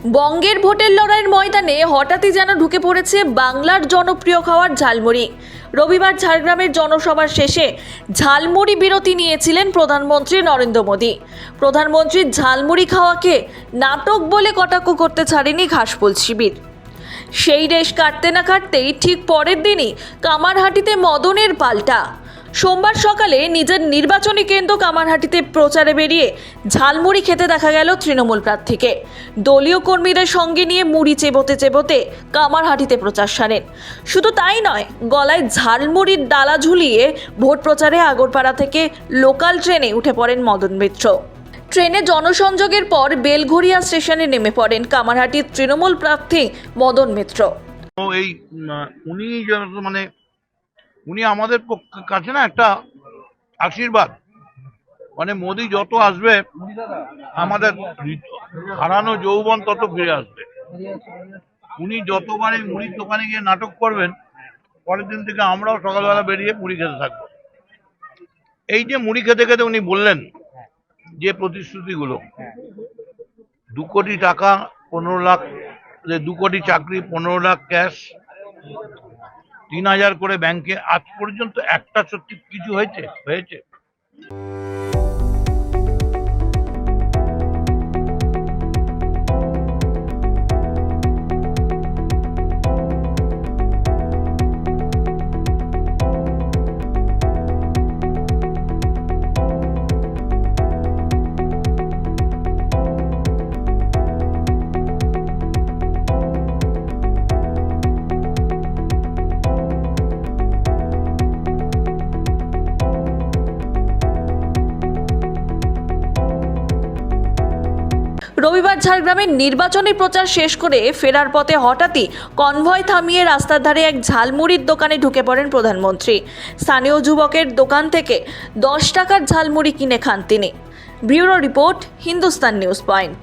বঙ্গের ভোটের লড়াইয়ের ময়দানে হঠাৎই যেন ঢুকে পড়েছে বাংলার জনপ্রিয় খাবার ঝালমুড়ি। রবিবার ঝাড়গ্রামের জনসভার শেষে ঝালমুড়ি বিরতি নিয়েছিলেন প্রধানমন্ত্রী নরেন্দ্র মোদী। প্রধানমন্ত্রীর ঝালমুড়ি খাওয়াকে নাটক বলে কটাক্ষ করতে ছাড়েনি ঘাসফুল শিবির। সেই রেশ কাটতে না কাটতেই ঠিক পরের দিনই কামারহাটিতে মদনের পাল্টা। সোমবার সকালে নিজের নির্বাচনী কেন্দ্র কামারহাটিতে প্রচারে বেরিয়ে ঝালমুড়ি খেতে দেখা গেল তৃণমূল প্রার্থীকে। দলীয় কর্মীদের সঙ্গে নিয়ে মুড়ি চেবোতে চেবোতে কামারহাটিতে প্রচার সারেন। শুধু তাই নয়, গলায় ঝালমুড়ির ডালা ঝুলিয়ে ভোট প্রচারে আগরপাড়া থেকে লোকাল ট্রেনে উঠে পড়েন মদন মিত্র। ট্রেনে জনসংযোগের পর বেলঘরিয়া স্টেশনে নেমে পড়েন কামারহাটির তৃণমূল প্রার্থী মদন মিত্র। উনি আমাদের কাছে না একটা আশীর্বাদ। মোদি যত আসবে আমাদের হারানো যৌবন তত ফিরে আসবে। উনি যতবারে মুড়ির দোকানে গিয়ে নাটক করবেন, পরের দিন থেকে আমরাও সকালবেলা বেরিয়ে মুড়ি খেতে থাকবো। এই যে মুড়ি খেতে খেতে উনি বললেন যে প্রতিশ্রুতিগুলো, 2 কোটি টাকা 15 লাখ, 2 কোটি চাকরি 15 লাখ ক্যাশ, 3000 করে ব্যাংকে, আজ পর্যন্ত একটা সত্যি কিছু হয়েছে? রবিবার ঝাড়গ্রামের নির্বাচনী প্রচার শেষ করে ফেরার পথে হঠাৎই কনভয় থামিয়ে রাস্তার ধারে এক ঝালমুড়ির দোকানে ঢুকে পড়েন প্রধানমন্ত্রী। স্থানীয় যুবকের দোকান থেকে 10 টাকার ঝালমুড়ি কিনে খান তিনি। Bureau report, Hindustan news point.